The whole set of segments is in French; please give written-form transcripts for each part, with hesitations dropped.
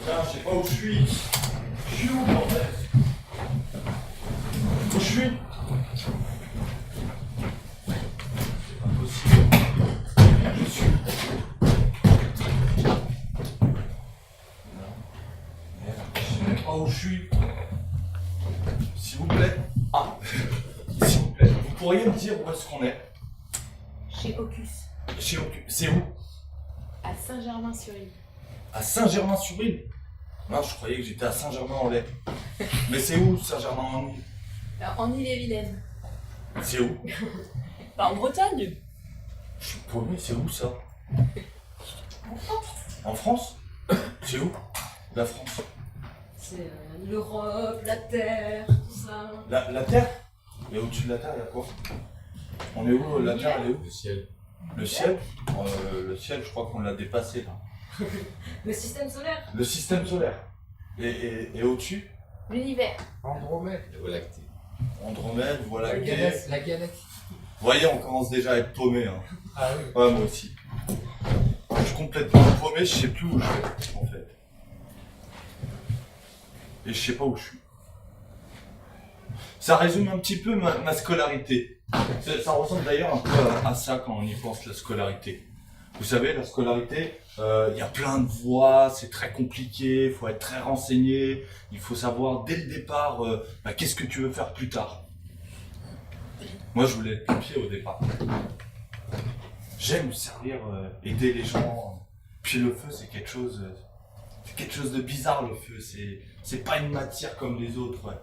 Putain, je sais pas où je suis. Je suis où, bordel? Où je suis? C'est pas possible. Je suis. Non. Merde, je sais même pas où je suis. S'il vous plaît. Ah. S'il vous plaît. Vous pourriez me dire où est-ce qu'on est? Chez Ocus, Chez Ocus. C'est où? à Saint-Germain-sur-Île. À Saint-Germain-sur-Île? Non, je croyais que j'étais à Saint-Germain-en-Laye. Mais c'est où, Saint-Germain-en-Île? En Ille-et-Vilaine. C'est où? En Bretagne. Je suis paumé, c'est où ça? En France? C'est où? La France? C'est l'Europe, la Terre, tout ça. La Terre? Et au-dessus de la Terre, il y a quoi? On est où? La Terre, elle est où? Le ciel. Le ciel? Le ciel, je crois qu'on l'a dépassé là. Le système solaire. Le système solaire. Et au-dessus? L'univers. Andromède. La Voie lactée. Andromède, Voie La lactée. galaxie. La galaxie. Vous voyez, on commence déjà à être paumé. Hein. Ah oui. Ouais, moi aussi. Je suis complètement paumé, je sais plus où je vais, en fait. Et je sais pas où je suis. Ça résume un petit peu ma scolarité. Ça ressemble d'ailleurs un peu à ça quand on y pense, la scolarité. Vous savez, la scolarité, y a plein de voies, c'est très compliqué, il faut être très renseigné, il faut savoir dès le départ qu'est-ce que tu veux faire plus tard. Moi, je voulais être pompier au départ. J'aime servir, aider les gens. Puis le feu, c'est quelque chose de bizarre, le feu. C'est pas une matière comme les autres. Ouais.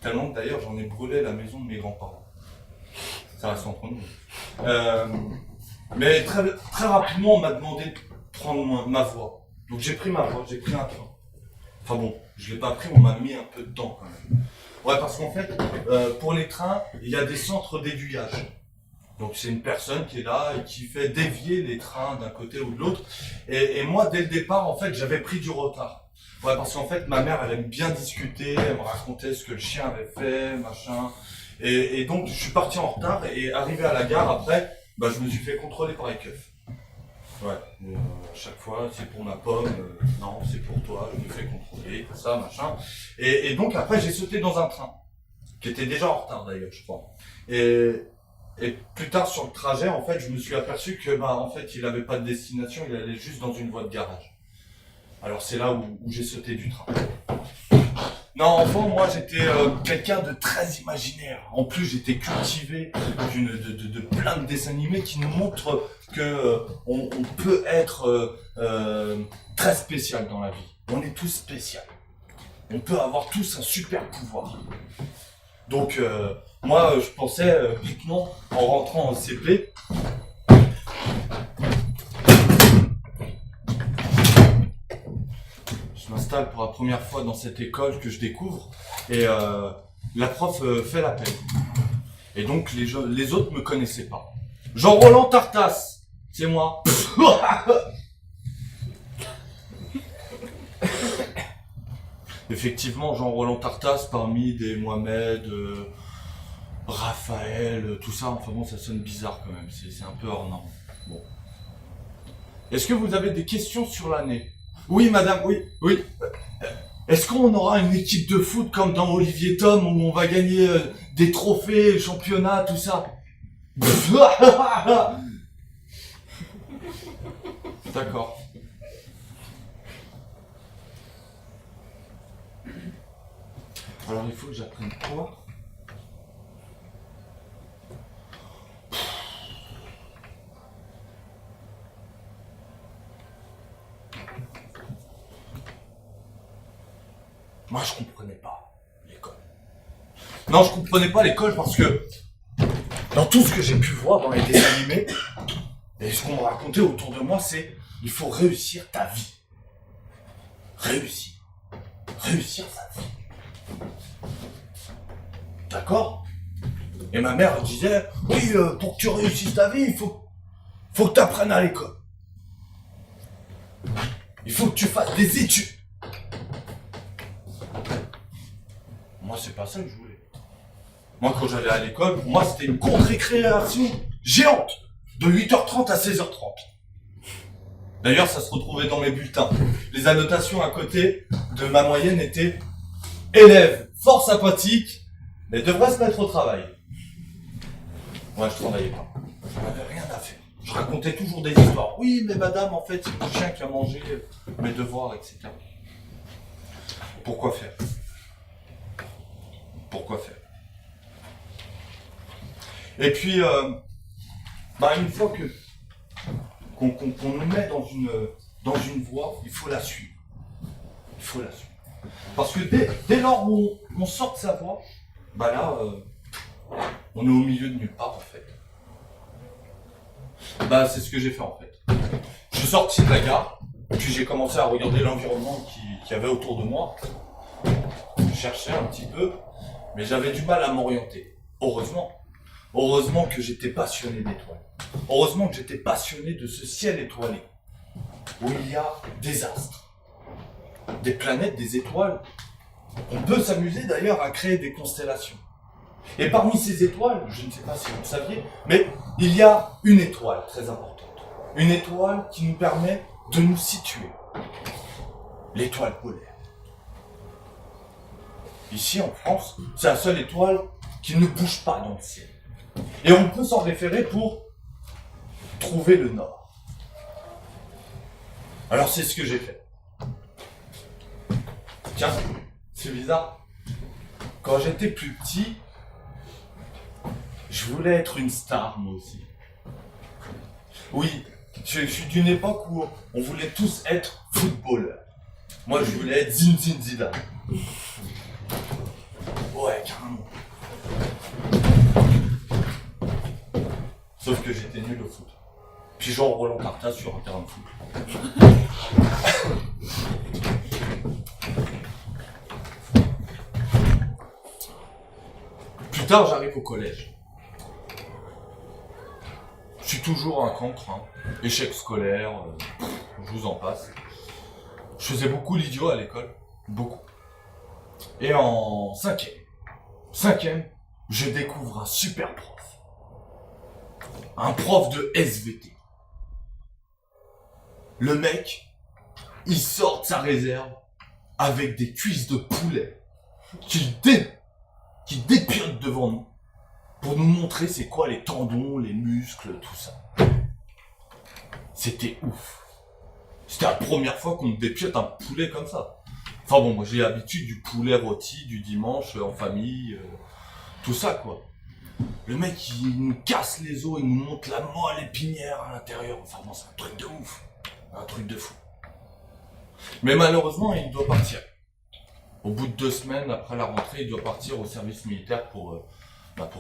Tellement que d'ailleurs, j'en ai brûlé la maison de mes grands-parents. Ça reste entre nous. Mais très, très rapidement, on m'a demandé de prendre ma voie. Donc j'ai pris ma voie, j'ai pris un train. Enfin bon, je l'ai pas pris, on m'a mis un peu de temps quand même. Ouais, parce qu'en fait, pour les trains, il y a des centres d'aiguillage. Donc c'est une personne qui est là et qui fait dévier les trains d'un côté ou de l'autre. Et moi, dès le départ, en fait, j'avais pris du retard. Ouais, parce qu'en fait, ma mère, elle aime bien discuter, elle me racontait ce que le chien avait fait, machin. Et donc, je suis parti en retard et arrivé à la gare, après, je me suis fait contrôler par les keufs. Ouais, à chaque fois, c'est pour ma pomme, non, c'est pour toi, je me fais contrôler, tout ça, machin. Et donc, après, j'ai sauté dans un train, qui était déjà en retard d'ailleurs, je crois. Et plus tard sur le trajet, en fait, je me suis aperçu que, en fait, il avait pas de destination, il allait juste dans une voie de garage. Alors c'est là où j'ai sauté du train. Non, enfant, moi, j'étais quelqu'un de très imaginaire. En plus, j'étais cultivé de plein de dessins animés qui nous montrent que on peut être très spécial dans la vie. On est tous spéciaux. On peut avoir tous un super pouvoir. Donc, moi, je pensais uniquement en rentrant au CP. Je m'installe pour la première fois dans cette école que je découvre et la prof fait l'appel. Et donc, les autres me connaissaient pas. Jean-Roland Tartas, c'est moi. Effectivement, Jean-Roland Tartas parmi des Mohamed, Raphaël, tout ça, enfin bon, ça sonne bizarre quand même, c'est un peu hors norme. Bon. Est-ce que vous avez des questions sur l'année? Oui, madame, oui. Est-ce qu'on aura une équipe de foot comme dans Olivier Tom où on va gagner des trophées, championnats, tout ça? D'accord. Alors il faut que j'apprenne quoi? Moi je comprenais pas l'école. Non, je comprenais pas l'école parce que dans tout ce que j'ai pu voir dans les dessins animés et ce qu'on m'a raconté autour de moi, c'est il faut réussir ta vie. Réussir sa vie. D'accord? Et ma mère disait, oui, pour que tu réussisses ta vie, il faut que tu apprennes à l'école. Il faut que tu fasses des études. Moi, c'est pas ça que je voulais. Moi, quand j'allais à l'école, pour moi, c'était une cour de récréation géante, de 8h30 à 16h30. D'ailleurs, ça se retrouvait dans mes bulletins. Les annotations à côté de ma moyenne étaient élève fort sympathique, mais devrait se mettre au travail. Ouais, je travaillais pas. J'en avais rien à faire. Je racontais toujours des histoires. Oui, mais madame, en fait, c'est le chien qui a mangé mes devoirs, etc. Pourquoi faire? Pourquoi faire? Et puis, une fois qu'on nous met dans une voie, il faut la suivre. Il faut la suivre. Parce que dès lors où on sort de sa voie, on est au milieu de nulle part en fait. C'est ce que j'ai fait en fait. Je suis sorti de la gare, puis j'ai commencé à regarder l'environnement qu'il y avait autour de moi. Je cherchais un petit peu, mais j'avais du mal à m'orienter. Heureusement. Heureusement que j'étais passionné d'étoiles. Heureusement que j'étais passionné de ce ciel étoilé, où il y a des astres, des planètes, des étoiles. On peut s'amuser d'ailleurs à créer des constellations. Et parmi ces étoiles, je ne sais pas si vous le saviez, mais il y a une étoile très importante. Une étoile qui nous permet de nous situer. L'étoile polaire. Ici en France, c'est la seule étoile qui ne bouge pas dans le ciel. Et on peut s'en référer pour trouver le nord. Alors c'est ce que j'ai fait. Tiens, c'est bizarre. Quand j'étais plus petit, je voulais être une star, moi aussi. Oui, je suis d'une époque où on voulait tous être footballeurs. Moi, je voulais être Zinedine Zidane. Ouais, carrément. Sauf que j'étais nul au foot. Puis genre Roland Carta sur un terrain de foot. Plus tard, j'arrive au collège. Je suis toujours un cancre, hein. Échec scolaire, je vous en passe. Je faisais beaucoup l'idiot à l'école, beaucoup. Et en cinquième, je découvre un super prof. Un prof de SVT. Le mec, il sort de sa réserve avec des cuisses de poulet qu'il dépiote devant nous pour nous montrer c'est quoi les tendons, les muscles, tout ça. C'était ouf. C'était la première fois qu'on me dépiote un poulet comme ça. Enfin bon, moi j'ai l'habitude du poulet rôti du dimanche en famille, tout ça quoi. Le mec il nous casse les os, il nous montre la moelle épinière à l'intérieur. Enfin bon, c'est un truc de ouf. Un truc de fou. Mais malheureusement, il doit partir. Au bout de 2 semaines, après la rentrée, il doit partir au service militaire pour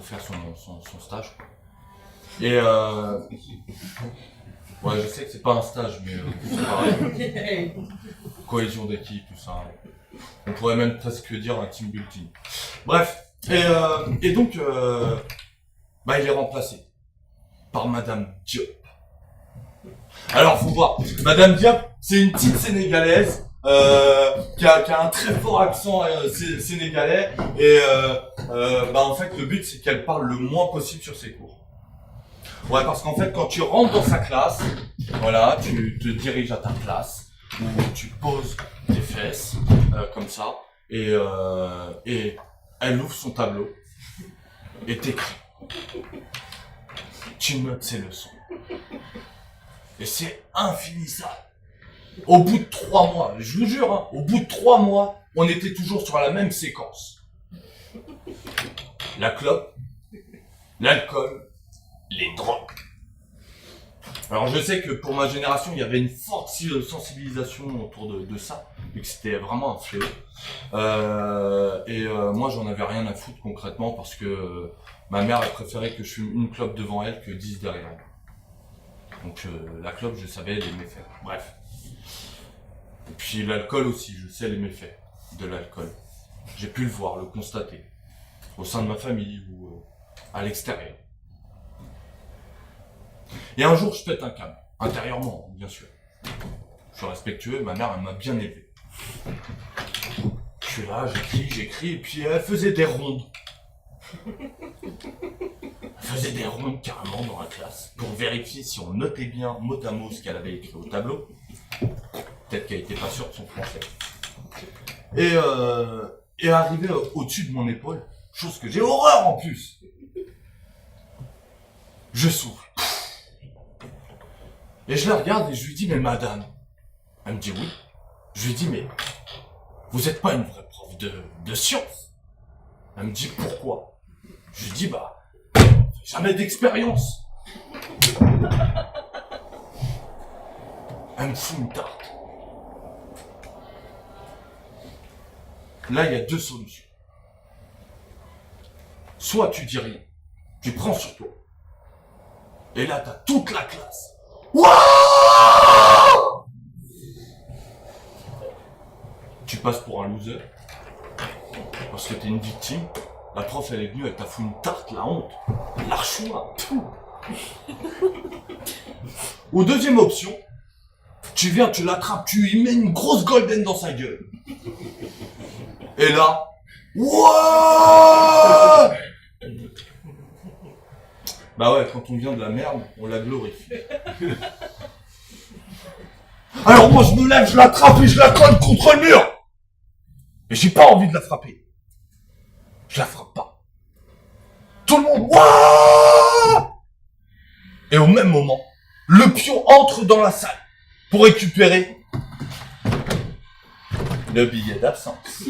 faire son stage. Et ouais, je sais que c'est pas un stage, mais c'est pareil. Cohésion d'équipe, tout ça. On pourrait même presque dire un team building. Bref, et donc, il est remplacé par Madame Diop. Alors, faut voir, Madame Diop, c'est une petite Sénégalaise qui a un très fort accent sénégalais et en fait, le but, c'est qu'elle parle le moins possible sur ses cours. Ouais, parce qu'en fait, quand tu rentres dans sa classe, voilà, tu te diriges à ta place où tu poses tes fesses comme ça et elle ouvre son tableau et t'écris. Tu notes ses leçons. Et c'est infinissable. Au bout de 3 mois, je vous jure, hein, au bout de 3 mois, on était toujours sur la même séquence. La clope, l'alcool, les drogues. Alors je sais que pour ma génération, il y avait une forte sensibilisation autour de ça, et que c'était vraiment un fléau. Moi, j'en avais rien à foutre concrètement parce que ma mère, elle préférait que je fume une clope devant elle que 10 derrière elle. Donc la clope, je savais les méfaits. Bref. Et puis l'alcool aussi, je sais les méfaits de l'alcool. J'ai pu le voir, le constater. Au sein de ma famille ou à l'extérieur. Et un jour, je pète un câble. Intérieurement, bien sûr. Je suis respectueux, ma mère, elle m'a bien élevé. Je suis là, j'écris, et puis elle faisait des rondes. Elle faisait des rondes carrément dans la classe pour vérifier si on notait bien mot à mot ce qu'elle avait écrit au tableau. Peut-être qu'elle était pas sûre de son français. Et arrivé au-dessus de mon épaule, chose que j'ai horreur en plus. Je souffle. Et je la regarde et je lui dis, mais madame. Elle me dit oui. Je lui dis, mais vous êtes pas une vraie prof de sciences. Elle me dit, pourquoi? Je lui dis, bah, jamais d'expérience. Elle me fout une tarte. Là, il y a deux solutions. Soit tu dis rien, tu prends sur toi. Et là, t'as toute la classe. Wouah! Tu passes pour un loser. Parce que t'es une victime. La prof, elle est venue, elle t'a foutu une tarte, la honte. L'archois. Ou deuxième option, tu viens, tu l'attrapes, tu lui mets une grosse golden dans sa gueule. Et là, wouah! Bah ouais, quand on vient de la merde, on la glorifie. Alors moi je me lève, je l'attrape et je la colle contre le mur. Et j'ai pas envie de la frapper. Je la frappe pas. Tout le monde, wouah! Et au même moment, le pion entre dans la salle pour récupérer le billet d'absence.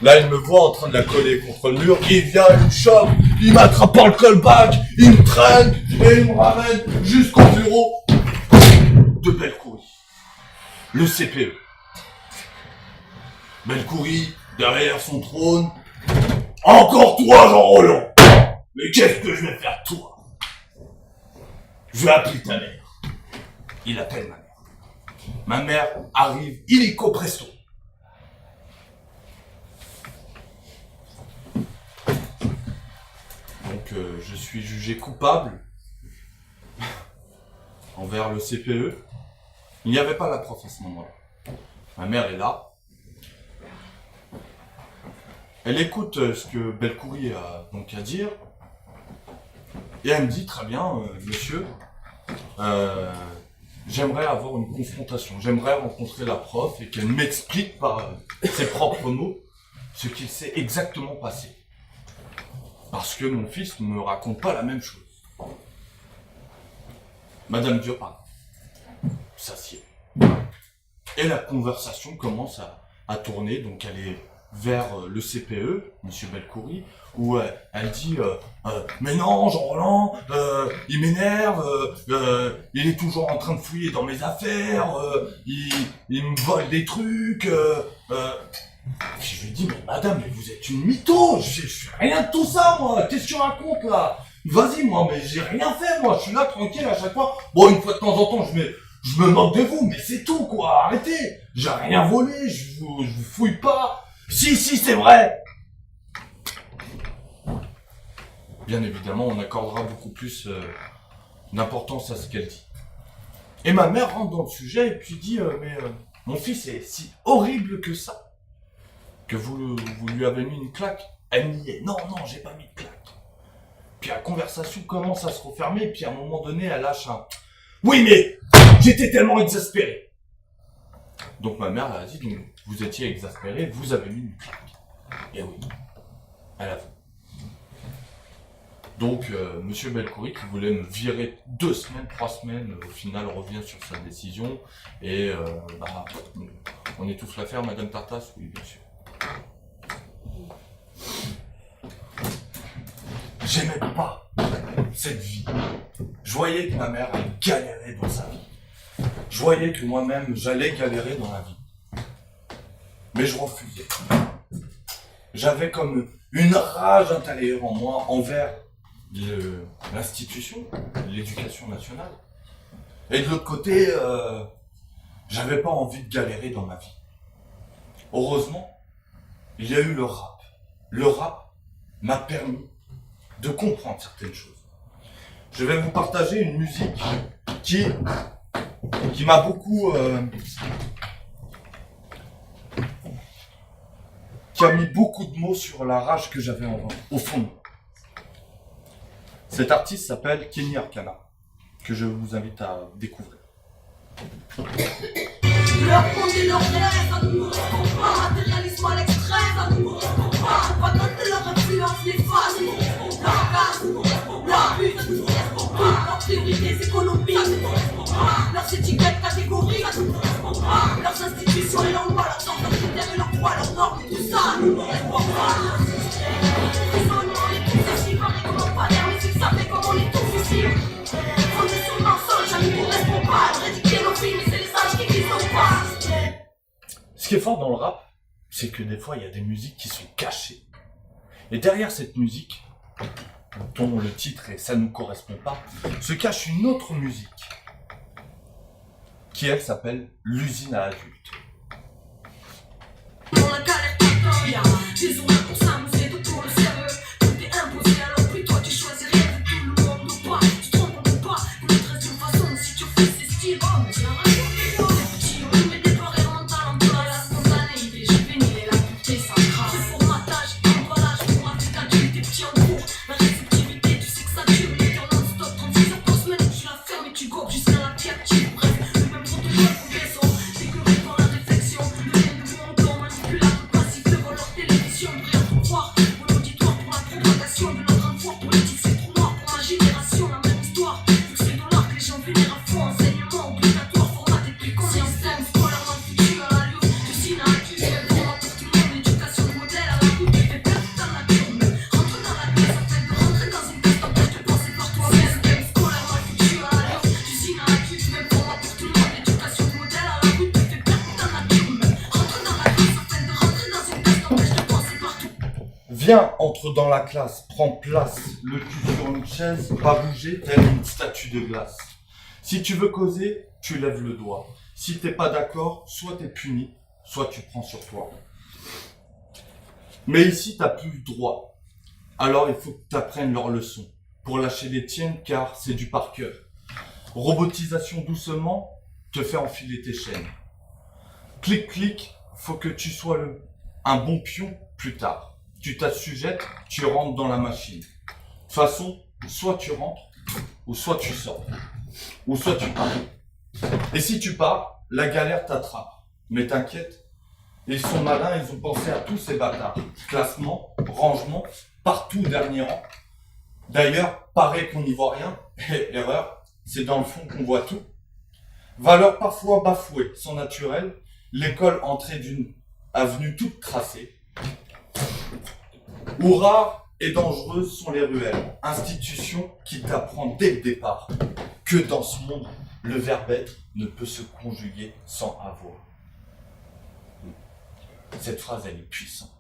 Là, il me voit en train de la coller contre le mur, il vient, il me chope, il m'attrape par le callback, il me traîne et il me ramène jusqu'au bureau de Belcoury. Le CPE. Belcoury, derrière son trône. Encore toi, Jean Roland! Mais qu'est-ce que je vais faire de toi? Je vais appeler ta mère. Il appelle ma mère. Ma mère arrive illico presto. Donc je suis jugé coupable envers le CPE. Il n'y avait pas la prof à ce moment-là. Ma mère est là. Elle écoute ce que Belcoury a donc à dire. Et elle me dit, très bien, monsieur, j'aimerais avoir une confrontation. J'aimerais rencontrer la prof et qu'elle m'explique par ses propres mots ce qu'il s'est exactement passé. Parce que mon fils ne me raconte pas la même chose. Madame Diopin s'assied. Et la conversation commence à tourner, donc elle est vers le CPE, monsieur Belcoury, où elle dit mais non, Jean Roland, il m'énerve, il est toujours en train de fouiller dans mes affaires, il me vole des trucs. Puis je lui dis, mais madame, mais vous êtes une mytho, je fais rien de tout ça, moi, qu'est-ce que tu racontes là? Vas-y, moi, mais j'ai rien fait, moi, je suis là tranquille à chaque fois. Bon, une fois de temps en temps, je me moque de vous, mais c'est tout, quoi, arrêtez. J'ai rien volé, je vous fouille pas. Si, c'est vrai. Bien évidemment, on accordera beaucoup plus d'importance à ce qu'elle dit. Et ma mère rentre dans le sujet et puis dit, mais mon fils est si horrible que ça, que vous lui avez mis une claque. Elle me dit, non, j'ai pas mis de claque. Puis la conversation commence à se refermer, puis à un moment donné, elle lâche un « Oui, mais j'étais tellement exaspéré !» Donc ma mère elle a dit, donc, vous étiez exaspéré, vous avez mis une claque. Et oui, elle a vu. Donc, monsieur Belcoury, qui voulait me virer 2 semaines, 3 semaines, au final revient sur sa décision. Et on étouffe l'affaire, madame Tartas, oui, bien sûr. J'aimais pas cette vie. Je voyais que ma mère elle galérait dans sa vie. Je voyais que moi-même j'allais galérer dans la vie. Mais je refusais. J'avais comme une rage intérieure en moi envers l'institution, l'éducation nationale. Et de l'autre côté, j'avais pas envie de galérer dans ma vie. Heureusement, il y a eu le rap. Le rap m'a permis de comprendre certaines choses. Je vais vous partager une musique qui m'a beaucoup... qui a mis beaucoup de mots sur la rage que j'avais au fond de moi. Cet artiste s'appelle Kenny Arcana, que je vous invite à découvrir. Leur monde et leur rêve, ça ne nous correspond pas. Matérialisme à l'extrême, ça ne nous correspond pas. Pas de leur influence néfaste, ça ne nous correspond pas. La casse, la pute, ça ne nous correspond pas. Leurs priorités économiques, ça ne nous correspond pas. Leurs étiquettes catégoriques, ça ne nous correspond pas. Leurs institutions et leurs lois, leurs ordres, leurs critères et leurs poids, leurs normes, et tout ça ne nous correspond pas. Prisonniers, on est tous ici, pareil comme un panère, mais c'est que ça fait comme on est tous ici. Fondé sur le mensonge, ça ne nous correspond pas. Rédiquer nos films, c'est les sages qui disent nos pas. Ce qui est fort dans le rap, c'est que des fois, il y a des musiques qui sont cachées. Et derrière cette musique, dont le titre est « Ça ne nous correspond pas », se cache une autre musique, qui elle s'appelle « L'usine à adultes ». Dans la galère t'attends, y'a des horaires pour s'amuser de tout le sérieux. Tout est imposé, alors puis toi tu choisis rien de tout le monde ou pas. Tu te trompes ou pas, pour le reste d'une façon, si tu refais ces styles. Oh mais j'ai un rayon, les petits, on met des barres et mental en toi. La spontanéité, juvénile et la pureté sacrale. C'est formatage, emballage, pour un petit adulte, des petits en cours. La réceptivité, tu sais que ça dure, mais t'es en non-stop, 36 heures par semaine, tu la fermes et tu gobes jusqu'à la pierre active. Bref, le même protocole pour les sons, déclaré par la réflexion. Le lien de mon temps manipulable, passif devant leur télévision. Brillant pour voir, mon auditoire pour la propagation de leur grande foi politique. C'est trop noir pour ma génération, la même histoire. Vu que c'est dans l'art que les gens vénèrent à fond. Enseignement obligatoire, formaté depuis combien de temps. Scolairement foutu à l'allure de Sinatus. Format pour tout le monde, éducation de modèle à la route. Tu fais perdre ta nature, mais rentre dans la pièce afin de rentrer dans une pièce. T'empêche de penser par toi-même. Scolairement foutu à l'allure du Sinatus. Même format pour tout le monde, éducation de modèle à la route. Tu fais perdre ta nature, mais rentre dans la pièce afin de rentrer dans une pièce. T'empêche de penser partout. Viens, entre dans la classe, prends place, le cul sur une chaise, pas bouger, telle une statue de glace. Si tu veux causer, tu lèves le doigt. Si t'es pas d'accord, soit t'es puni, soit tu prends sur toi. Mais ici, t'as plus le droit. Alors il faut que t'apprennes leur leçon, pour lâcher les tiennes, car c'est du par cœur. Robotisation doucement, te fait enfiler tes chaînes. Clic, clic, faut que tu sois un bon pion plus tard. Tu t'assujettes, tu rentres dans la machine. De toute façon, soit tu rentres, ou soit tu sors. Ou soit tu pars. Et si tu pars, la galère t'attrape. Mais t'inquiète, ils sont malins, ils ont pensé à tous ces bâtards. Classement, rangement, partout dernier rang. D'ailleurs, paraît qu'on n'y voit rien. Et erreur, c'est dans le fond qu'on voit tout. Valeur parfois bafouée, sans naturel. L'école entrée d'une avenue toute tracée. Où rares et dangereuses sont les ruelles, institution qui t'apprend dès le départ que dans ce monde, le verbe être ne peut se conjuguer sans avoir. Cette phrase, elle est puissante.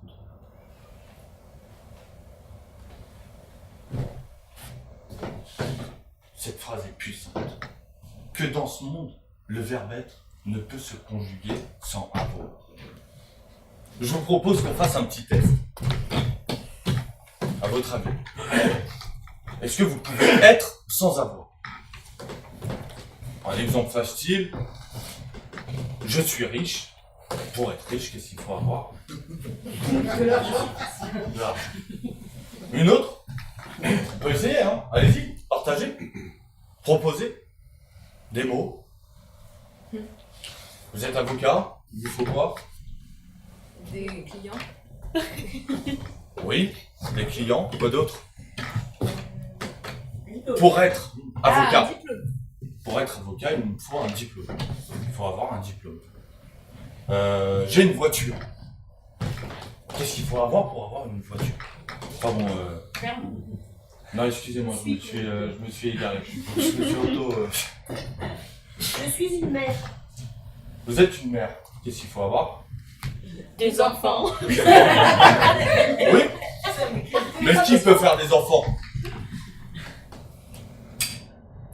Cette phrase est puissante. Que dans ce monde, le verbe être ne peut se conjuguer sans avoir. Je vous propose qu'on fasse un petit test. À votre avis, est-ce que vous pouvez être sans avoir? Un exemple facile. Je suis riche. Pour être riche, qu'est-ce qu'il faut avoir? De l'argent. Une autre? On peut essayer, hein? Allez-y, partagez. Proposez. Des mots. Vous êtes avocat, il vous faut quoi? Des clients. Oui, des clients, quoi d'autre? Pour être avocat. Pour être avocat, il nous faut un diplôme. Il faut avoir un diplôme. J'ai une voiture. Qu'est-ce qu'il faut avoir pour avoir une voiture? Pardon, non, excusez-moi, je me suis égaré. Je me suis auto... Je suis une mère. Vous êtes une mère. Qu'est-ce qu'il faut avoir? Des enfants. Oui. Mais qui peut faire des enfants?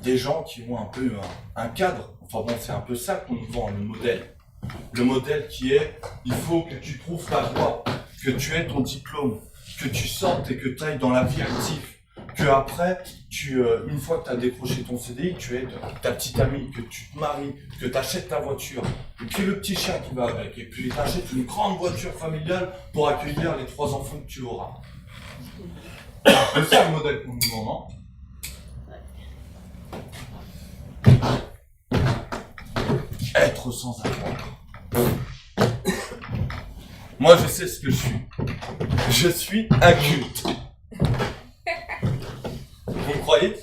Des gens qui ont un peu un cadre. Enfin bon, c'est un peu ça qu'on nous vend, le modèle. Le modèle qui est, il faut que tu trouves ta voie, que tu aies ton diplôme, que tu sortes et que tu ailles dans la vie active. Que après, une fois que tu as décroché ton CDI, tu aides ta petite amie, que tu te maries, que tu achètes ta voiture, et puis le petit chien qui va avec, et puis tu achètes une grande voiture familiale pour accueillir les 3 enfants que tu auras. C'est ça le modèle qu'on nous vend, non? être sans avoir. Moi, je sais ce que je suis. Je suis inculte. Vous me croyez?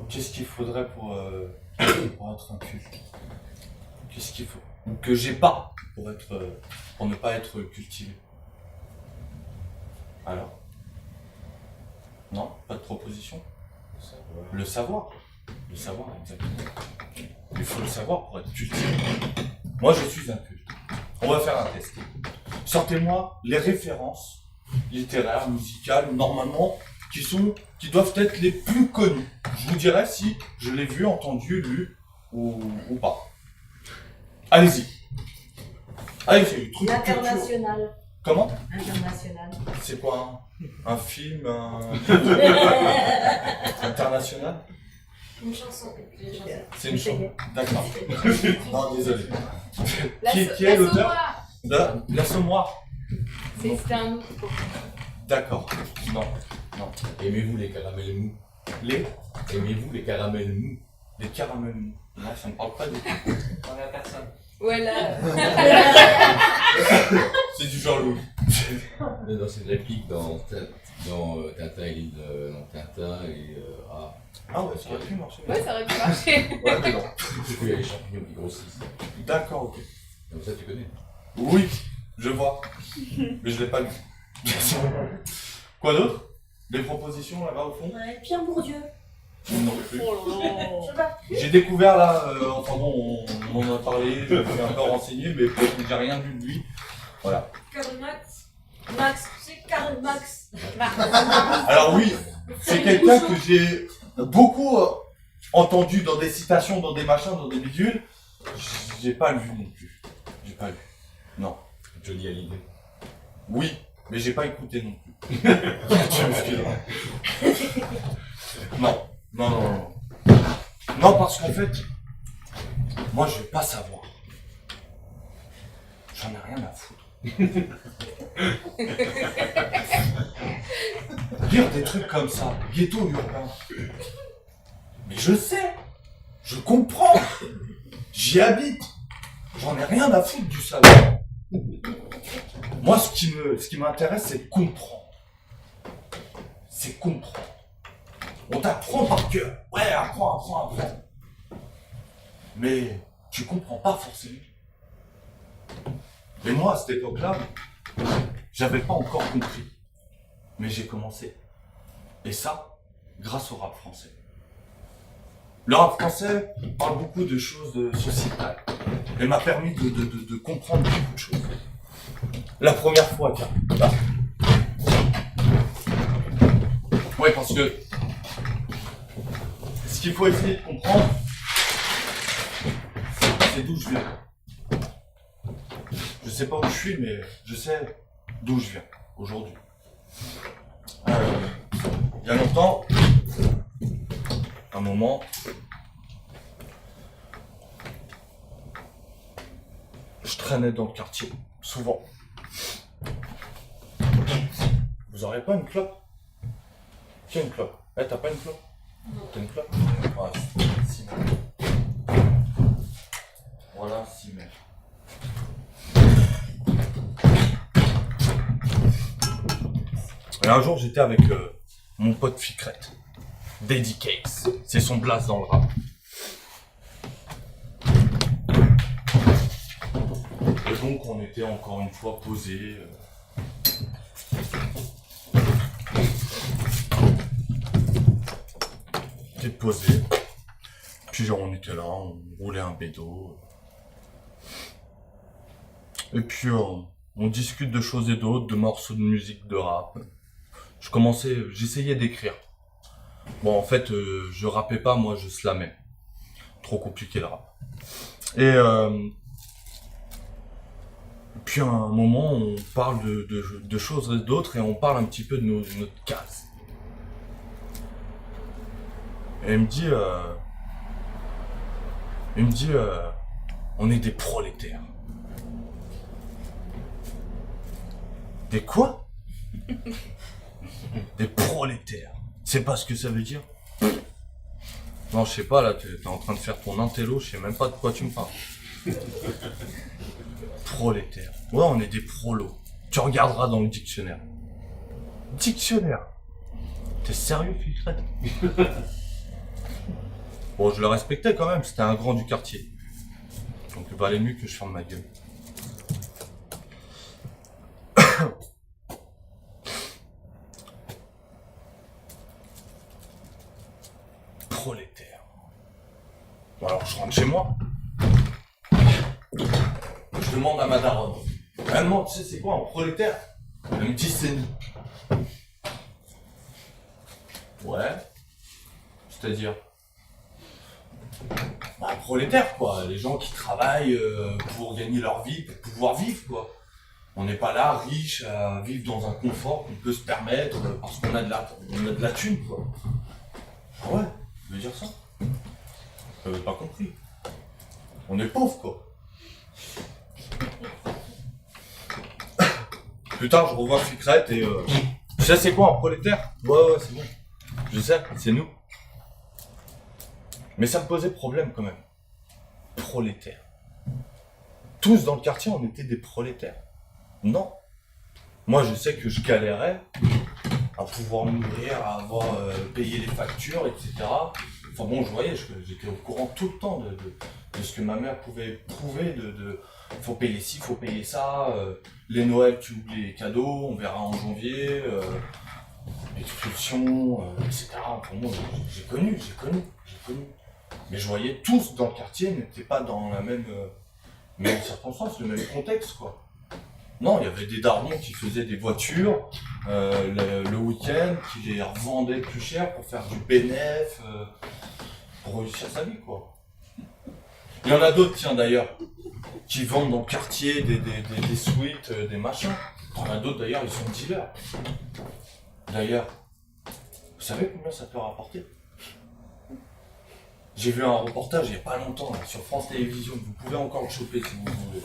Qu'est-ce qu'il faudrait pour être inculte? Qu'est-ce qu'il faut? Ou que j'ai pas pour ne pas être cultivé? Alors? Non? Pas de proposition? Le savoir. Le savoir, exactement. Il faut le savoir pour être cultivé. Moi, je suis inculte. On va faire un test. Sortez-moi les références littéraires, musicales, normalement, qui doivent être les plus connues. Je vous dirai si je l'ai vu, entendu, lu ou pas. Allez-y. Allez, c'est le truc de culture. L'international. Comment? International. C'est quoi un film international? Une chanson. C'est une chanson. D'accord. Non, désolé. La Qui est l'auteur Sommoir. de l'Assommoir? C'était un autre. D'accord. Non. Aimez-vous les caramels mous? Aimez-vous les caramels mous? Les caramels mous. Là, ça me parle pas du tout. On a personne. Voilà. C'est du Jean-Loup. Dans cette réplique dans Tintin et l'île non, Tintin et Ah ouais, ça aurait pu marcher. Ouais, ça aurait pu marcher. Ouais, mais non. du coup il y a les champignons qui grossissent. D'accord, ok. Comme ça tu connais. Oui, je vois. Mais je l'ai pas lu. Quoi d'autre? Des propositions là-bas au fond? Ouais, Pierre Bourdieu. Non plus. Oh là là. Je sais pas. J'ai découvert là, enfin bon, on en a parlé, je me suis un peu renseigné, mais j'ai rien vu de lui. Voilà. Karl Marx. Max, c'est Karl Marx. Alors oui, c'est quelqu'un que j'ai beaucoup entendu dans des citations, dans des machins, dans des bidules. J'ai pas lu non plus. J'ai pas lu. Non. Johnny Hallyday. Oui, mais j'ai pas écouté non plus. Tu m'excuseras. Non. Non, parce qu'en fait, moi je vais pas savoir. J'en ai rien à foutre. Lire des trucs comme ça, ghetto urbain. Mais je sais, je comprends, j'y habite. J'en ai rien à foutre du savoir. Moi, ce qui m'intéresse, c'est de comprendre. C'est comprendre. On t'apprend par cœur. Ouais, apprends. Mais tu comprends pas forcément. Et moi, à cette époque-là, j'avais pas encore compris. Mais j'ai commencé. Et ça, grâce au rap français. Le rap français parle beaucoup de choses sociétales. Et m'a permis de comprendre beaucoup de choses. La première fois, tiens. Là. Ouais, parce que ce qu'il faut essayer de comprendre, c'est d'où je viens. Je sais pas où je suis, mais je sais d'où je viens aujourd'hui. Il y a longtemps, un moment, je traînais dans le quartier, souvent. Vous auriez pas une clope? Qui a une clope? Eh, t'as pas une clope? T'as une clope? Ouais, c'est 6 mètres. Voilà, 6 mètres. Et un jour, j'étais avec mon pote Ficrette. Daddy Cakes. C'est son blast dans le rap. Et donc, on était encore une fois posés. On était posés. Puis genre, on était là, on roulait un bédo. Et puis, on discute de choses et d'autres, de morceaux de musique, de rap. J'essayais d'écrire. Bon, en fait, je rappais pas, moi, je slamais. Trop compliqué le rap. Et puis à un moment, on parle de choses et d'autres et on parle un petit peu de notre case. Et il me dit, on est des prolétaires. Des quoi? Des prolétaires. C'est pas ce que ça veut dire? Non, je sais pas, là, t'es en train de faire ton intello, je sais même pas de quoi tu me parles. Prolétaire. Ouais, on est des prolos. Tu regarderas dans le dictionnaire. Dictionnaire. T'es sérieux, Filtret? Bon, je le respectais quand même, c'était un grand du quartier. Donc il valait mieux que je ferme ma gueule. Prolétaire. Bon, alors je rentre chez moi. Je demande à ma daronne. Elle demande, tu sais c'est quoi un prolétaire? Elle me dit c'est nous. Ouais. C'est-à-dire bah, prolétaires quoi, les gens qui travaillent pour gagner leur vie, pour pouvoir vivre quoi. On n'est pas là riches à vivre dans un confort qu'on peut se permettre parce qu'on a de la thune quoi. Ah ouais, tu veux dire ça? J'avais pas compris. On est pauvres quoi. Plus tard je revois Ficrette et tu sais c'est quoi un prolétaire? Ouais c'est bon. Je sais, c'est nous. Mais ça me posait problème quand même. Prolétaires. Tous dans le quartier, on était des prolétaires. Non. Moi, je sais que je galérais à pouvoir me nourrir, à avoir payé les factures, etc. Enfin bon, je voyais, j'étais au courant tout le temps de ce que ma mère pouvait prouver, faut payer ci, faut payer ça, les Noëls, tu oublies les cadeaux, on verra en janvier, l'expulsion, etc. Pour moi, j'ai connu. Mais je voyais tous dans le quartier n'étaient pas dans la même circonstance, le même contexte, quoi. Non, il y avait des darons qui faisaient des voitures le week-end, qui les revendaient plus cher pour faire du bénéf, pour réussir sa vie, quoi. Il y en a d'autres, tiens, d'ailleurs, qui vendent dans le quartier des suites, des machins. Il y en a d'autres, d'ailleurs, ils sont dealers. D'ailleurs, vous savez combien ça peut rapporter? J'ai vu un reportage il n'y a pas longtemps là, sur France Télévisions, vous pouvez encore le choper si vous voulez.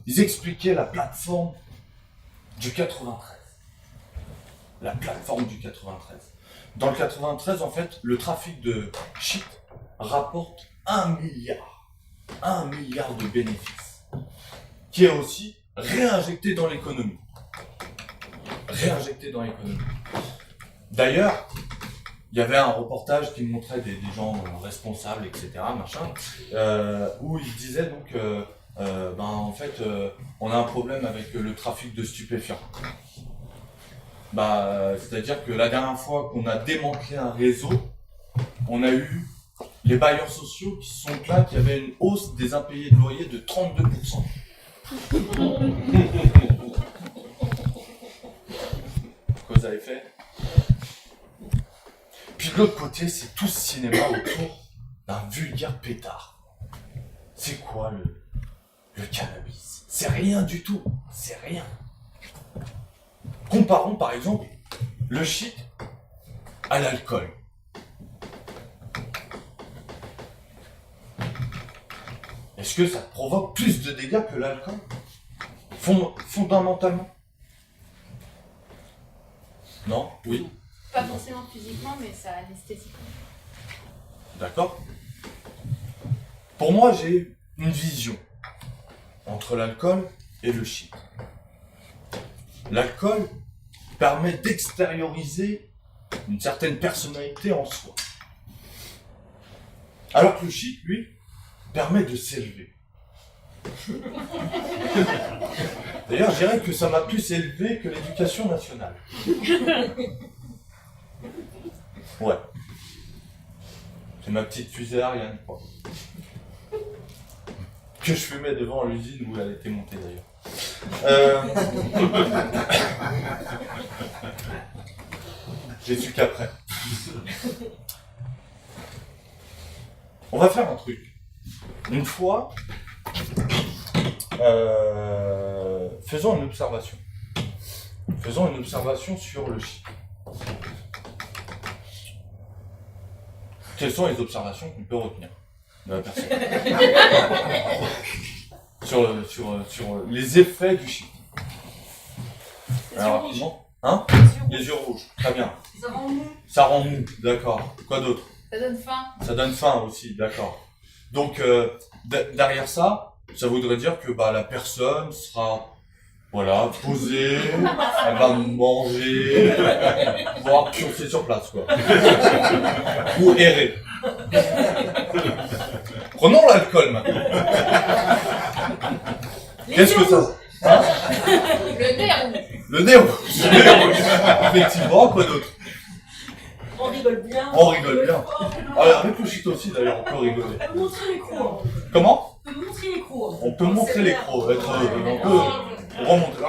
Ils expliquaient la plateforme du 93. La plateforme du 93. Dans le 93, en fait, le trafic de shit rapporte 1 milliard. 1 milliard de bénéfices. Qui est aussi réinjecté dans l'économie. D'ailleurs, il y avait un reportage qui montrait des gens responsables, etc., machin, où il disait donc, en fait, on a un problème avec le trafic de stupéfiants. C'est-à-dire que la dernière fois qu'on a démantelé un réseau, on a eu les bailleurs sociaux qui se sont plaints qu'il y avait une hausse des impayés de loyer de 32%. Cause à effet. Puis de l'autre côté, c'est tout ce cinéma autour d'un vulgaire pétard. C'est quoi le cannabis? C'est rien du tout, c'est rien. Comparons par exemple le shit à l'alcool. Est-ce que ça provoque plus de dégâts que l'alcool? Fondamentalement? Non? Oui? Pas forcément physiquement, mais ça anesthésie. D'accord? Pour moi, j'ai une vision entre l'alcool et le shit. L'alcool permet d'extérioriser une certaine personnalité en soi. Alors que le shit, lui, permet de s'élever. D'ailleurs, je dirais que ça m'a plus élevé que l'éducation nationale. Ouais. C'est ma petite fusée Ariane, quoi. Que je fumais devant l'usine où elle était montée, d'ailleurs. J'ai su qu'après. On va faire un truc. Une fois, faisons une observation. Faisons une observation sur le shit. Quelles sont les observations qu'on peut retenir de la personne sur les effets du shit? Alors, rapidement. Hein? Les yeux rouges, très bien. Ça rend mou. Ça rend mou, d'accord. Quoi d'autre? Ça donne faim. Ça donne faim aussi, d'accord. Donc, derrière ça, ça voudrait dire que bah, la personne sera voilà, posée, elle va manger, voire pioncer sur place, quoi. Ou errer. Prenons l'alcool maintenant. Qu'est-ce que ça? Le nez rouge. Le nez rouge. Effectivement, quoi d'autre? On rigole bien. On rigole bien. Ah, avec le shit aussi, d'ailleurs, on peut rigoler. On peut montrer les crocs. Comment? On peut montrer les crocs. On peut montrer les crocs, être un peu remonter.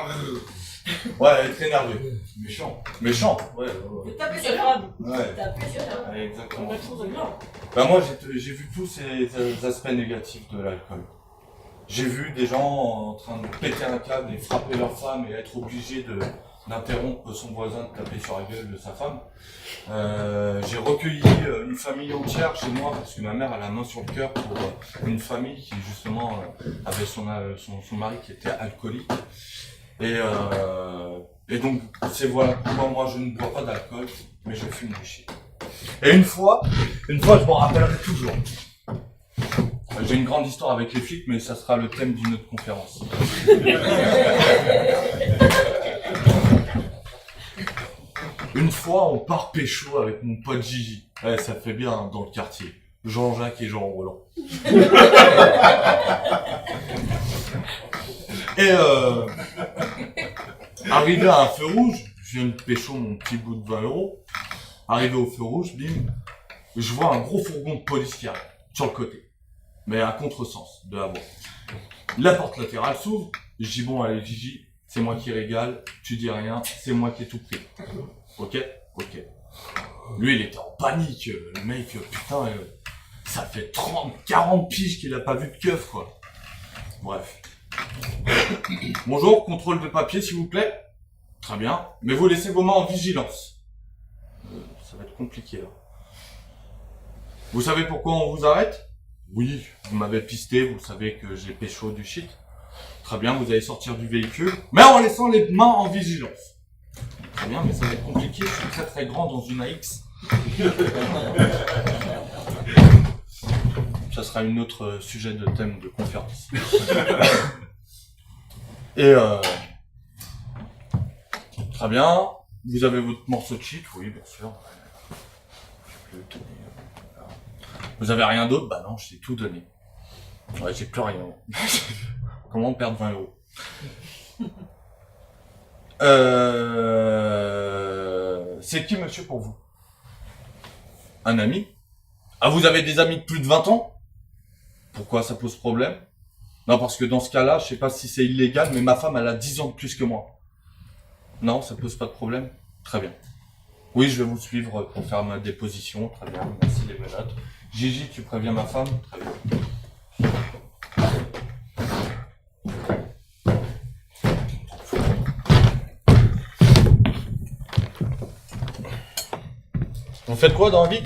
Ouais, être énervé. Méchant. Méchant. Ouais, Taper sur l'homme. ouais. Taper sur l'homme. Ouais, exactement. On a chose de bien. Bah moi, j'ai vu tous ces aspects négatifs de l'alcool. J'ai vu des gens en train de péter un câble et frapper leur femme et être obligés d'interrompre son voisin de taper sur la gueule de sa femme. J'ai recueilli une famille entière chez moi parce que ma mère a la main sur le cœur pour une famille qui justement avait son mari qui était alcoolique. Et donc c'est voilà pourquoi moi je ne bois pas d'alcool mais je fume du shit. Et une fois je m'en rappellerai toujours. J'ai une grande histoire avec les flics mais ça sera le thème d'une autre conférence. Une fois, on part pécho avec mon pote Gigi. Ouais, ça fait bien hein, dans le quartier. Jean-Jacques et Jean Roland. Et arrivé à un feu rouge, je viens de pécho mon petit bout de 20 €. Arrivé au feu rouge, bim, je vois un gros fourgon de police qui arrive, sur le côté. Mais à contresens de la voie. La porte latérale s'ouvre, je dis bon allez Gigi, c'est moi qui régale, tu dis rien, c'est moi qui ai tout pris. Ok. Lui, il était en panique. Le mec, putain, ça fait 30, 40 piges qu'il a pas vu de keuf, quoi. Bref. Bonjour, contrôle de papier, s'il vous plaît. Très bien. Mais vous laissez vos mains en vigilance. Ça va être compliqué, là. Vous savez pourquoi on vous arrête? Oui, vous m'avez pisté, vous savez que j'ai pécho du shit. Très bien, vous allez sortir du véhicule, mais en laissant les mains en vigilance. Très bien, mais ça va être compliqué, je suis très très grand dans une AX. Ça sera une autre sujet de thème de conférence. Et très bien, vous avez votre morceau de shit, oui bien sûr. Vous avez rien d'autre? Bah non, je t'ai tout donné. Ouais, j'ai plus rien. Comment perdre 20 €? C'est qui monsieur pour vous? Un ami? Ah, vous avez des amis de plus de 20 ans? Pourquoi ça pose problème? Non, parce que dans ce cas-là, je sais pas si c'est illégal, mais ma femme, elle a 10 ans de plus que moi. Non, ça pose pas de problème? Très bien. Oui, je vais vous suivre pour faire ma déposition. Très bien, merci les menottes. Gigi, tu préviens ma femme? Très bien. Vous faites quoi dans la vie?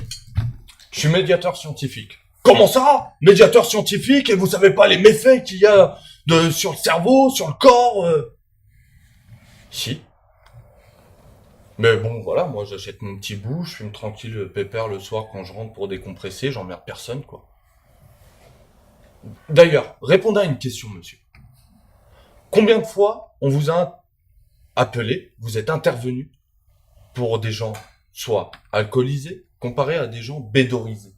Je suis médiateur scientifique. Comment ça? Médiateur scientifique et vous savez pas les méfaits qu'il y a sur le cerveau, sur le corps Si. Mais bon, voilà, moi j'achète mon petit bout, je fume tranquille pépère le soir quand je rentre pour décompresser, j'emmerde personne, quoi. D'ailleurs, répondez à une question, monsieur. Combien de fois on vous a appelé, vous êtes intervenu pour des gens soit alcoolisés, comparé à des gens bédorisés?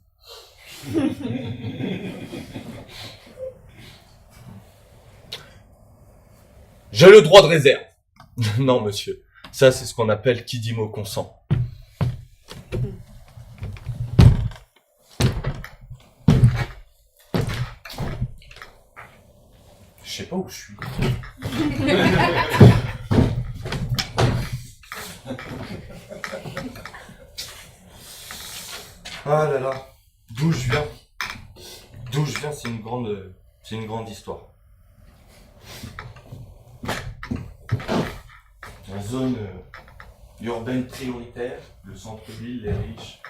J'ai le droit de réserve. Non, monsieur. Ça, c'est ce qu'on appelle qui dit mot consent. Je sais pas où je suis. Ah là là. D'où je viens, c'est une grande histoire. La zone urbaine prioritaire, le centre-ville, les riches,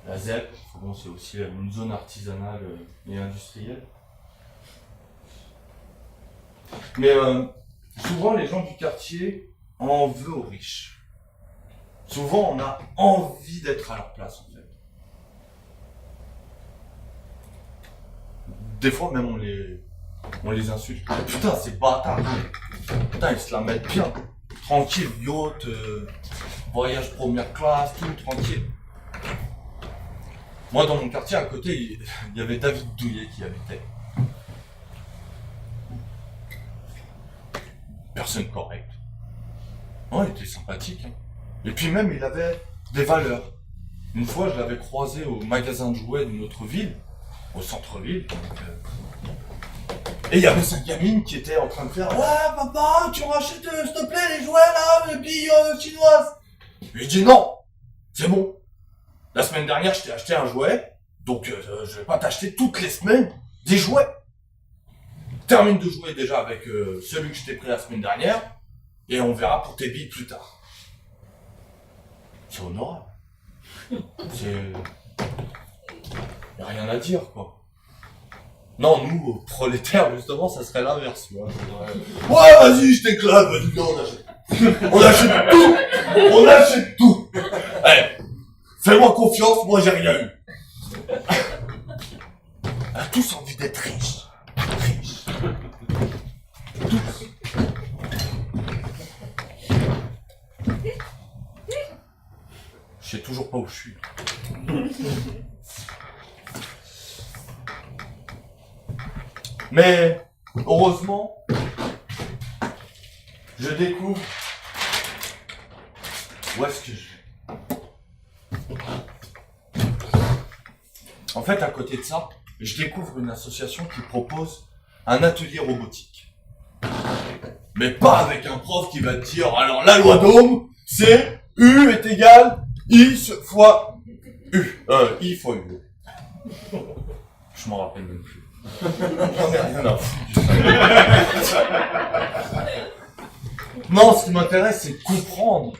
la ZEP, bon, c'est aussi une zone artisanale et industrielle. Mais souvent, les gens du quartier en veulent aux riches. Souvent, on a envie d'être à leur place, en fait. Des fois même on les insulte. Putain, c'est bâtard. Putain, ils se la mettent bien. Tranquille, yacht, voyage première classe, tout tranquille. Moi, dans mon quartier, à côté, il y avait David Douillet qui habitait. Personne correcte. Ouais, il était sympathique. Hein. Et puis même, il avait des valeurs. Une fois, je l'avais croisé au magasin de jouets d'une autre ville, au centre-ville. Et il y avait sa gamine qui était en train de faire « Ouais, papa, tu rachètes, s'il te plaît, les jouets là, les billes chinoises !» Je lui ai dit « Non, c'est bon. La semaine dernière, je t'ai acheté un jouet, donc je vais pas t'acheter toutes les semaines des jouets. Termine de jouer déjà avec celui que je t'ai pris la semaine dernière, et on verra pour tes billes plus tard. » C'est honorable. C'est... Y a rien à dire, quoi. Non, nous, prolétaires, justement, ça serait l'inverse, tu vois. Ouais, vas-y, je t'éclate, vas-y, on achète. On achète tout. On achète tout. Allez, fais-moi confiance, moi j'ai rien eu. On a tous envie d'être riches. Riches. Tous. Je sais toujours pas où je suis. Mais, heureusement, je découvre où est-ce que je vais. En fait, à côté de ça, je découvre une association qui propose un atelier robotique. Mais pas avec un prof qui va te dire, alors la loi d'Ohm, c'est U est égal I fois U. I fois U. Je m'en rappelle même plus. J'en ai rien à foutre. Non, ce qui m'intéresse, c'est de comprendre.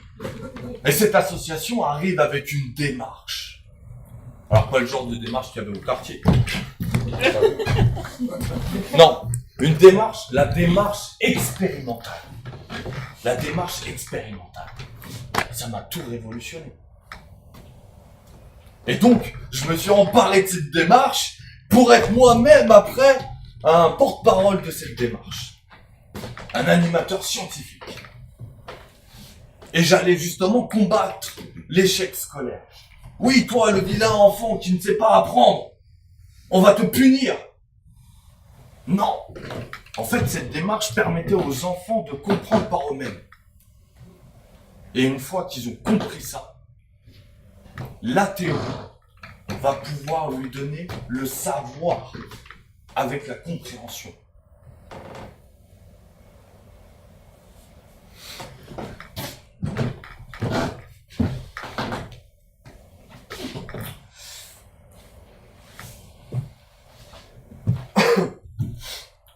Et cette association arrive avec une démarche. Alors, pas le genre de démarche qu'il y avait au quartier. Non, une démarche, la démarche expérimentale. La démarche expérimentale. Ça m'a tout révolutionné. Et donc, je me suis emparé de cette démarche pour être moi-même après un porte-parole de cette démarche. Un animateur scientifique. Et j'allais justement combattre l'échec scolaire. Oui, toi, le vilain enfant qui ne sait pas apprendre, on va te punir. Non. En fait, cette démarche permettait aux enfants de comprendre par eux-mêmes. Et une fois qu'ils ont compris ça, la théorie va pouvoir lui donner le savoir avec la compréhension.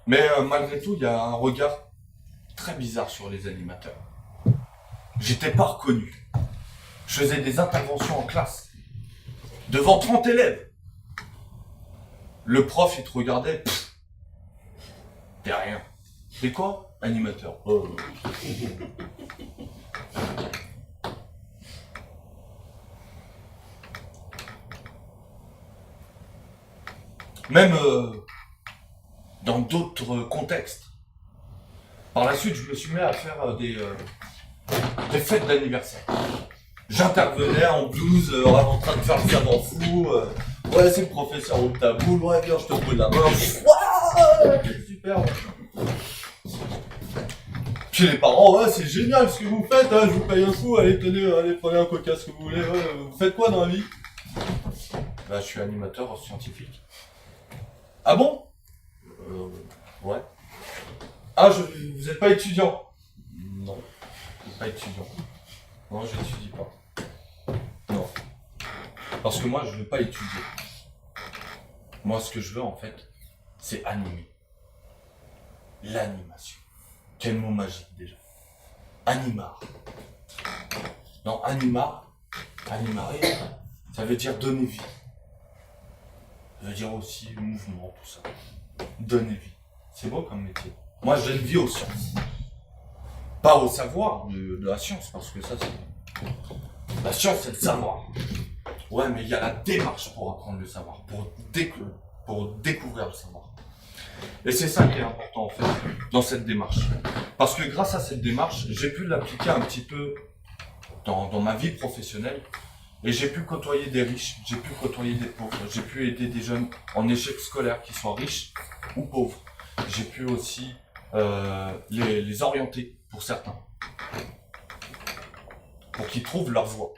Mais malgré tout, il y a un regard très bizarre sur les animateurs. J'étais pas reconnu. Je faisais des interventions en classe. Devant 30 élèves. Le prof, il te regardait. T'es rien. T'es quoi? Animateur. Même dans d'autres contextes. Par la suite, je me suis mis à faire des fêtes d'anniversaire. J'intervenais en blouse, en train de faire le savant fou. Ouais, c'est le professeur ou ta boule. Ouais, viens, je te brûle la main. Ouais, super. Puis les parents, ouais, c'est génial ce que vous faites. Hein, je vous paye un coup. Allez, tenez, allez, prenez un coca, ce que vous voulez. Ouais, vous faites quoi dans la vie? Bah, je suis animateur scientifique. Ah bon? Ouais. Ah, vous êtes pas étudiant? Non, je suis pas étudiant. Non, je n'étudie pas. Non. Parce que moi, je veux pas étudier. Moi, ce que je veux, en fait, c'est animer. L'animation. Quel mot magique, déjà. Animar. Non, animar, animarer, ça veut dire donner vie. Ça veut dire aussi mouvement, tout ça. Donner vie. C'est beau comme métier. Moi, je donne vie aux sciences. Pas au savoir de la science, parce que ça, c'est... La science, c'est le savoir. Ouais, mais il y a la démarche pour apprendre le savoir, pour découvrir le savoir. Et c'est ça qui est important en fait dans cette démarche. Parce que grâce à cette démarche, j'ai pu l'appliquer un petit peu dans ma vie professionnelle. Et j'ai pu côtoyer des riches, j'ai pu côtoyer des pauvres, j'ai pu aider des jeunes en échec scolaire, qu'ils soient riches ou pauvres. J'ai pu aussi les orienter pour certains, pour qu'ils trouvent leur voie,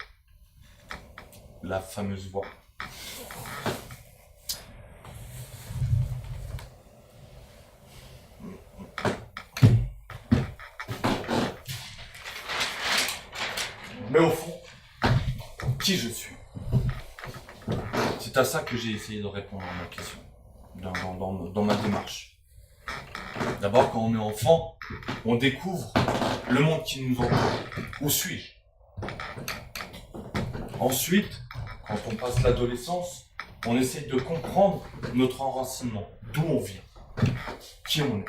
la fameuse voie. Mais au fond, qui je suis? C'est à ça que j'ai essayé de répondre à ma question, dans ma démarche. D'abord, quand on est enfant, on découvre le monde qui nous entoure. Où suis-je? Ensuite, quand on passe l'adolescence, on essaye de comprendre notre enracinement, d'où on vient, qui on est.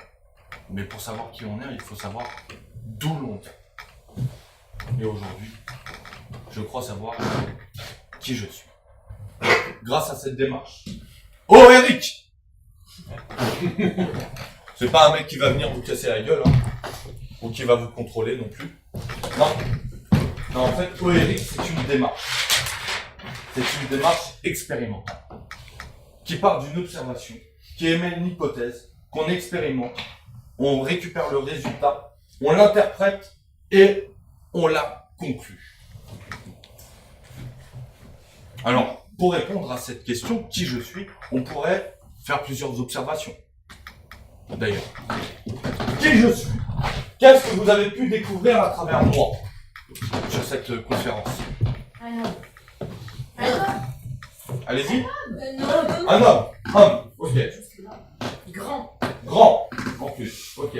Mais pour savoir qui on est, il faut savoir d'où l'on vient. Et aujourd'hui, je crois savoir qui je suis. Grâce à cette démarche. Oh Eric! C'est pas un mec qui va venir vous casser la gueule, hein, ou qui va vous contrôler non plus. Non. Non, en fait, Oh Eric, c'est une démarche. C'est une démarche expérimentale. Qui part d'une observation, qui émet une hypothèse, qu'on expérimente, on récupère le résultat, on l'interprète et on la conclut. Alors, pour répondre à cette question, qui je suis, on pourrait faire plusieurs observations. D'ailleurs, qui je suis? Qu'est-ce que vous avez pu découvrir à travers moi sur cette conférence? Allez-y. Un homme. Homme. Ok. Grand. Grand. En plus. Ok.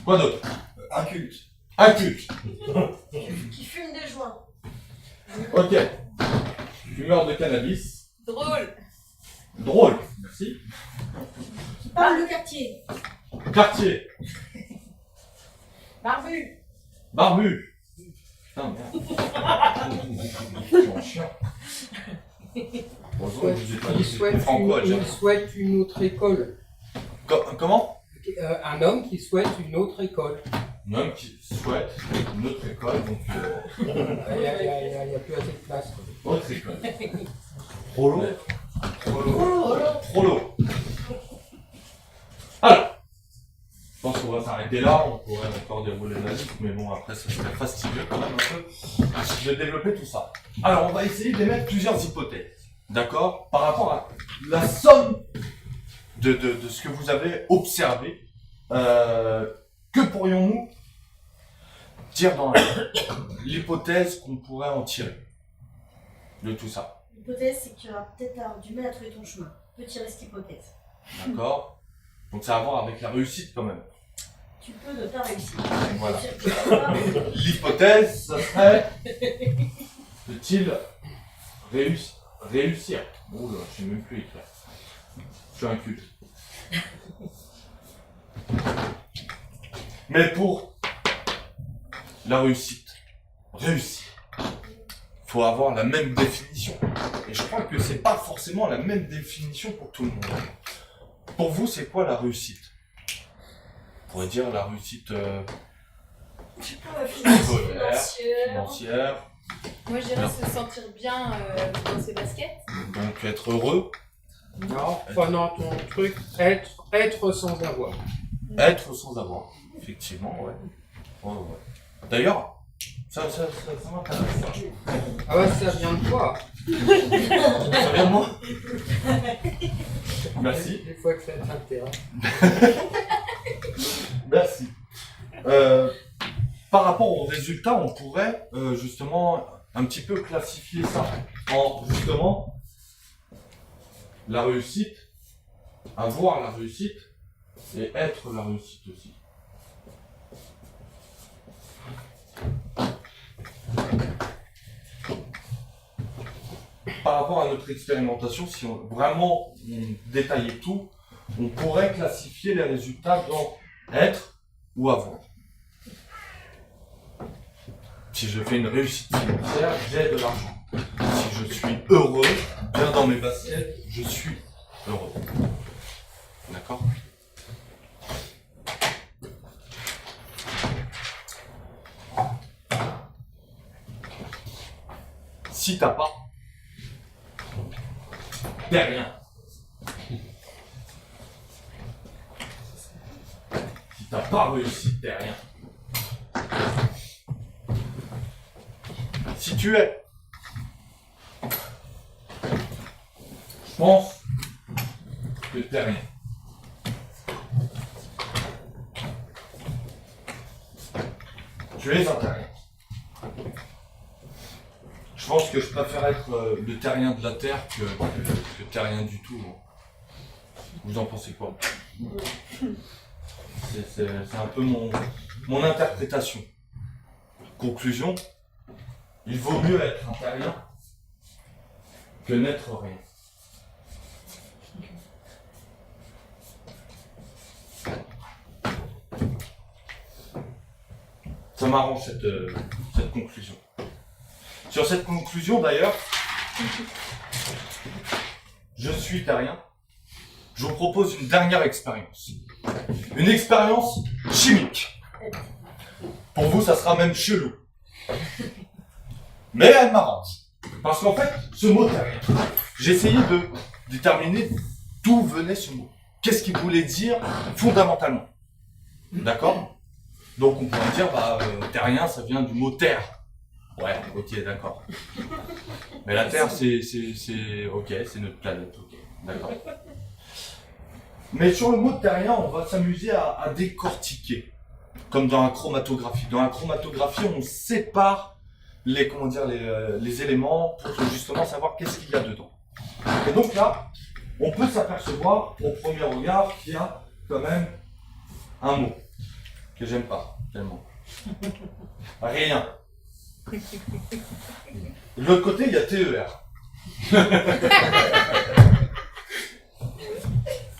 Quoi d'autre? Un culte. Un culte. Qui fume des joints. Ok. Fumeur de cannabis. Drôle. Drôle. Merci. Qui parle le quartier. Quartier. Barbu. Barbu. Putain, merde. C'est chiant. Bonjour, vous êtes pas Il souhaite une autre école. Comment? Un homme qui souhaite une autre école. Un homme qui souhaite une autre école, donc... Il n'y a plus assez de place. Autre école. Trop long. Trop long. Trop long. Alors, je pense qu'on va s'arrêter là, on pourrait encore dérouler la liste, mais bon, après, ça serait fastidieux quand même un peu de développer tout ça. Alors, on va essayer d'émettre plusieurs hypothèses, d'accord, par rapport à la somme de ce que vous avez observé. Que pourrions-nous dire dans l'hypothèse qu'on pourrait en tirer de tout ça? L'hypothèse, c'est que tu auras peut-être du mal à trouver ton chemin. Petit reste hypothèse. D'accord. Donc ça a à voir avec la réussite quand même. Tu peux ne pas réussir. Voilà. C'est-à-dire que L'hypothèse, ça serait... Peut-il réussir? Oh là, je sais même plus écrire. Je suis un culte. Mais pour la réussite, réussir, faut avoir la même définition. Et je crois que c'est pas forcément la même définition pour tout le monde. Pour vous, c'est quoi la réussite? On pourrait dire la réussite financière. Moi, je dirais se sentir bien dans ses baskets. Donc être heureux. Non, pendant ton truc, être sans avoir. Être sans avoir. Effectivement, ouais. Ouais. D'ailleurs, ça m'intéresse. Ah ouais, ça vient de quoi? Ça vient de moi. Merci. Des fois que ça t'intéresse. Merci. Par rapport aux résultats, on pourrait justement un petit peu classifier ça en justement la réussite, avoir la réussite et être la réussite aussi. Par rapport à notre expérimentation, si on vraiment détaillait tout, on pourrait classifier les résultats dans être ou avoir. Si je fais une réussite financière, j'ai de l'argent. Si je suis heureux, bien dans mes baskets, je suis heureux. D'accord? Si t'as pas, t'es rien. Si t'as pas réussi, t'es rien. Si tu es, je pense que t'es rien. Tu es un terrien. Je pense que je préfère être le terrien de la terre que terrien du tout. Vous en pensez quoi? C'est un peu mon interprétation. Conclusion, il vaut mieux être un terrien que n'être rien. Ça m'arrange cette conclusion. Sur cette conclusion d'ailleurs, je suis terrien. Je vous propose une dernière expérience. Une expérience chimique. Pour vous, ça sera même chelou. Mais elle m'arrange. Parce qu'en fait, ce mot terrien, j'ai essayé de déterminer d'où venait ce mot. Qu'est-ce qu'il voulait dire fondamentalement. D'accord? Donc on pourrait dire, terrien, ça vient du mot terre. Ouais, ok, d'accord. Mais la Terre, c'est ok, c'est notre planète, ok, d'accord. Mais sur le mot terrien, on va s'amuser à décortiquer, comme dans la chromatographie. Dans la chromatographie, on sépare les éléments pour justement savoir qu'est-ce qu'il y a dedans. Et donc là, on peut s'apercevoir au premier regard qu'il y a quand même un mot que j'aime pas tellement. Rien. De l'autre côté, il y a TER.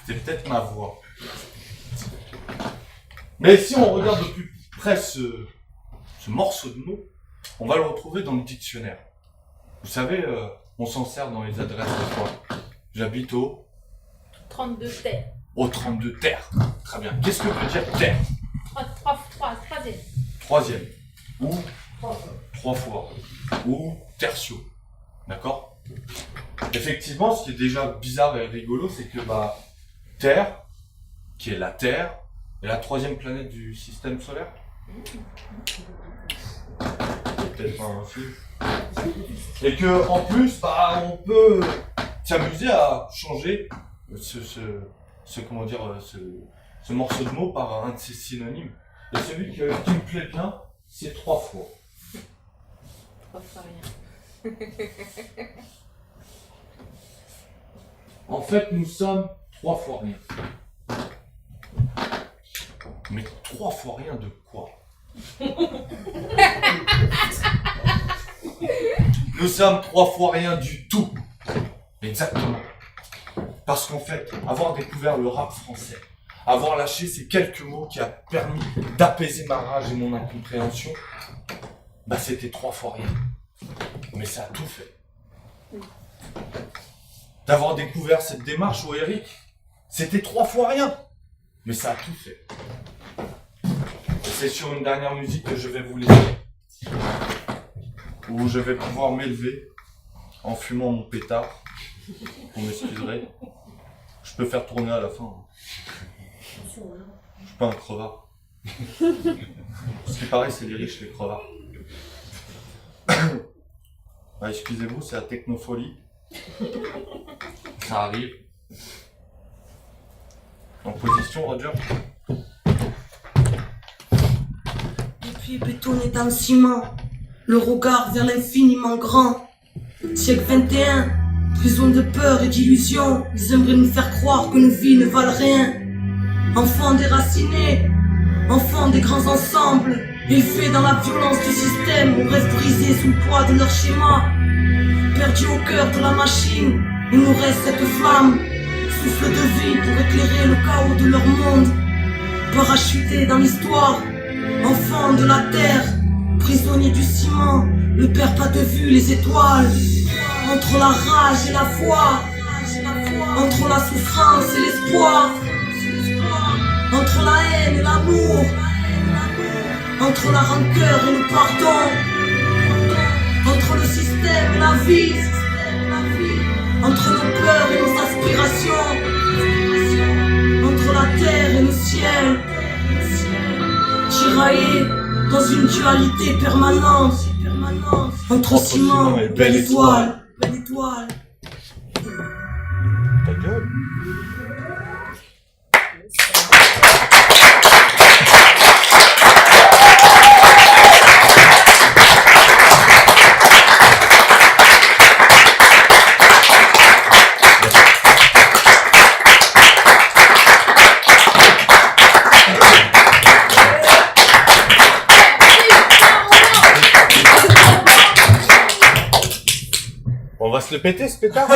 C'est peut-être ma voix. Mais si on regarde de plus près ce morceau de mot, on va le retrouver dans le dictionnaire. Vous savez, on s'en sert dans les adresses de fois. J'habite au 32 terres. Au 32 terre. Très bien. Qu'est-ce que veut dire terre? Troisième. Troisième. Ou trois fois. Ou tertio. D'accord? Effectivement, ce qui est déjà bizarre et rigolo, c'est que Terre, qui est la Terre, est la troisième planète du système solaire. Peut-être pas un film. Et que en plus, on peut s'amuser à changer ce morceau de mot par un de ses synonymes. Et celui qui me plaît bien, c'est trois fois. 3 fois rien. En fait, nous sommes 3 fois rien. Mais 3 fois rien de quoi? Nous sommes 3 fois rien du tout. Exactement. Parce qu'en fait, avoir découvert le rap français, avoir lâché ces quelques mots qui a permis d'apaiser ma rage et mon incompréhension, c'était 3 fois rien. Mais ça a tout fait. D'avoir découvert cette démarche au Eric, c'était 3 fois rien. Mais ça a tout fait. Et c'est sur une dernière musique que je vais vous laisser. Où je vais pouvoir m'élever en fumant mon pétard. Vous m'excuserez. Je peux faire tourner à la fin. Je suis pas un crevard. Ce qui paraît, c'est les riches, les crevards. Excusez-vous, c'est la technofolie. Ça arrive. En position, Roger. Depuis bétonné dans le ciment, le regard vers l'infiniment grand. Siècle 21, prison de peur et d'illusion. Ils aimeraient nous faire croire que nos vies ne valent rien. Enfants déracinés, enfants des grands ensembles, élevés dans la violence du système, on rêve brisé sous le poids de leur schéma. Perdus au cœur de la machine, il nous reste cette flamme, souffle de vie pour éclairer le chaos de leur monde. Parachutés dans l'histoire, enfants de la terre, prisonniers du ciment, ne perds pas de vue les étoiles. Entre la rage et la foi, entre la souffrance et l'espoir, entre la haine et l'amour, entre la rancœur et le pardon, entre le système et la vie. Entre nos peurs et nos aspirations. Entre la terre et le ciel. Tiraillés dans une dualité permanente. Entre ciment et belle étoile. Ta gueule. On va se le péter ce pétard.